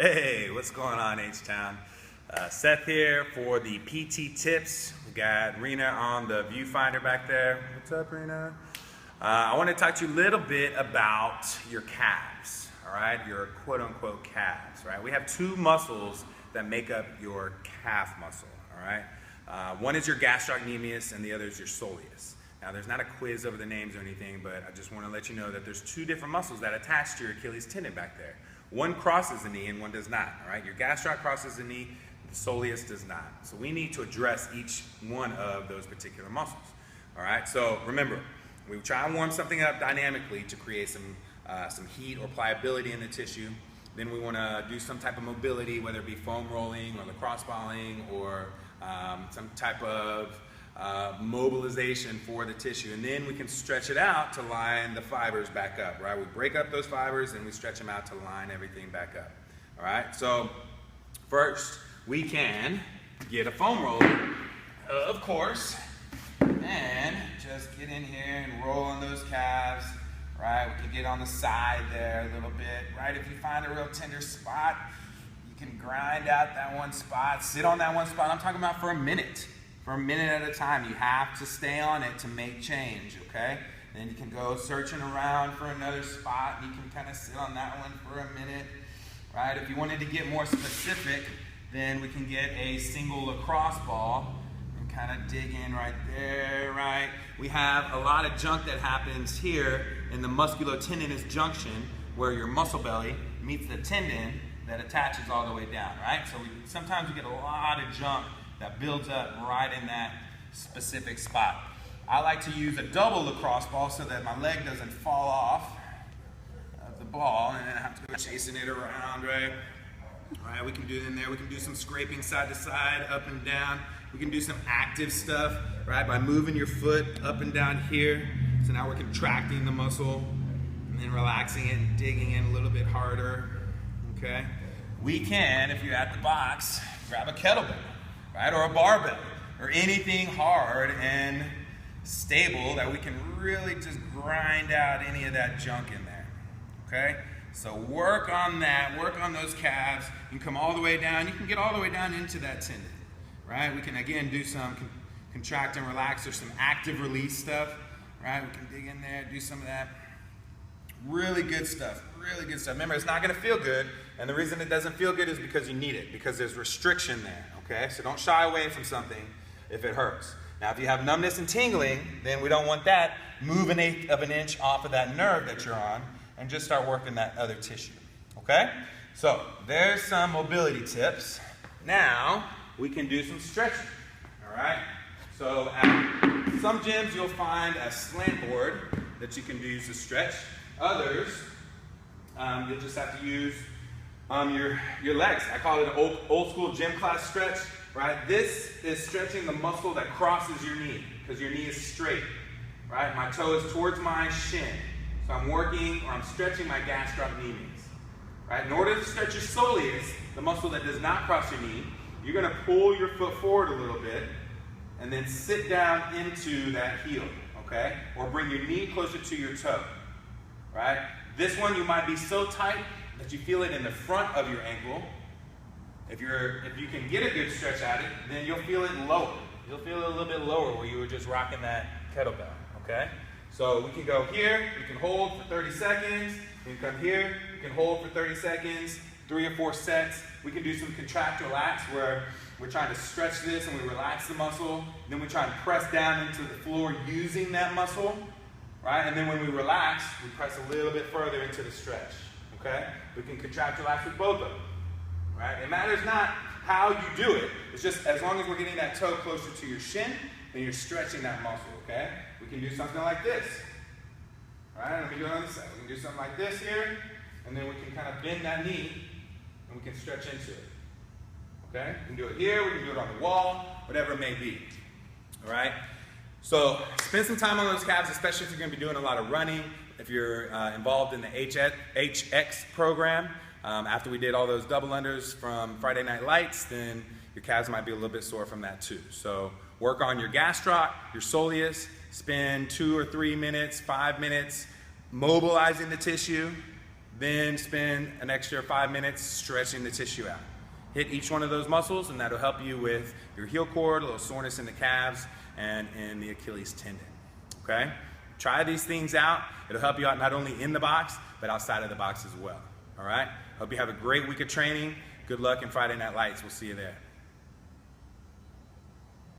Hey, what's going on, H-Town? Seth here for the PT tips. We got Rena on the viewfinder back there. What's up, Rena? I want to talk to you a little bit about your calves, all right? Your quote-unquote calves, right? We have two muscles that make up your calf muscle, all right? One is your gastrocnemius and the other is your soleus. Now, there's not a quiz over the names or anything, but I just want to let you know that there's two different muscles that attach to your Achilles tendon back there. One crosses the knee and one does not, all right? Your gastroc crosses the knee, the soleus does not. So we need to address each one of those particular muscles, all right? So remember, we try and warm something up dynamically to create some heat or pliability in the tissue. Then we want to do some type of mobility, whether it be foam rolling or lacrosse balling or some type of mobilization for the tissue, and then we can stretch it out to line the fibers back up, right? We break up those fibers and we stretch them out to line everything back up, all right? So first, we can get a foam roller, of course, and just get in here and roll on those calves, right? We can get on the side there a little bit, right? If you find a real tender spot, you can grind out that one spot, sit on that one spot. I'm talking about for a minute. For a minute at a time. You have to stay on it to make change, okay? Then you can go searching around for another spot. You can kind of sit on that one for a minute, right? If you wanted to get more specific, then we can get a single lacrosse ball and kind of dig in right there, right? We have a lot of junk that happens here in the musculotendinous junction where your muscle belly meets the tendon that attaches all the way down, right? So sometimes we get a lot of junk that builds up right in that specific spot. I like to use a double lacrosse ball so that my leg doesn't fall off of the ball and then I have to go chasing it around, right? All right, we can do it in there. We can do some scraping side to side, up and down. We can do some active stuff, right, by moving your foot up and down here. So now we're contracting the muscle and then relaxing it and digging in a little bit harder, okay? We can, if you're at the box, grab a kettlebell, right, or a barbell, or anything hard and stable that we can really just grind out any of that junk in there, okay? So work on that, work on those calves. You can come all the way down. You can get all the way down into that tendon, right? We can, again, do some contract and relax or some active release stuff, right? We can dig in there, do some of that. Really good stuff, really good stuff. Remember, it's not gonna feel good, and the reason it doesn't feel good is because you need it, because there's restriction there, okay? So don't shy away from something if it hurts. Now, if you have numbness and tingling, then we don't want that. Move 1/8 of an inch off of that nerve that you're on and just start working that other tissue, okay? So there's some mobility tips. Now, we can do some stretching, all right? So at some gyms, you'll find a slant board that you can use to stretch. Others, you'll just have to use your legs. I call it an old school gym class stretch, right? This is stretching the muscle that crosses your knee because your knee is straight, right? My toe is towards my shin. So I'm working or I'm stretching my gastrocnemius, right? In order to stretch your soleus, the muscle that does not cross your knee, you're gonna pull your foot forward a little bit and then sit down into that heel, okay? Or bring your knee closer to your toe. Right? This one you might be so tight that you feel it in the front of your ankle. If you can get a good stretch at it, then you'll feel it lower. You'll feel it a little bit lower where you were just rocking that kettlebell, okay? So we can go here, you can hold for 30 seconds, you can come here, you can hold for 30 seconds, 3 or 4 sets. We can do some contract relax where we're trying to stretch this and we relax the muscle, then we try and press down into the floor using that muscle. Right? And then when we relax, we press a little bit further into the stretch, okay? We can contract, relax with both of them, right? It matters not how you do it. It's just as long as we're getting that toe closer to your shin, then you're stretching that muscle, okay? We can do something like this, right? Let me do it on this side. We can do something like this here, and then we can kind of bend that knee, and we can stretch into it, okay? We can do it here, we can do it on the wall, whatever it may be, all right? So spend some time on those calves, especially if you're going to be doing a lot of running. If you're involved in the HX program, after we did all those double unders from Friday Night Lights, then your calves might be a little bit sore from that too. So work on your gastroc, your soleus, spend 2 or 3 minutes, 5 minutes mobilizing the tissue, Then spend an extra 5 minutes stretching the tissue out. Hit each one of those muscles, and that'll help you with your heel cord, a little soreness in the calves, and in the Achilles tendon. Okay? Try these things out. It'll help you out not only in the box, but outside of the box as well. All right? Hope you have a great week of training. Good luck in Friday Night Lights. We'll see you there.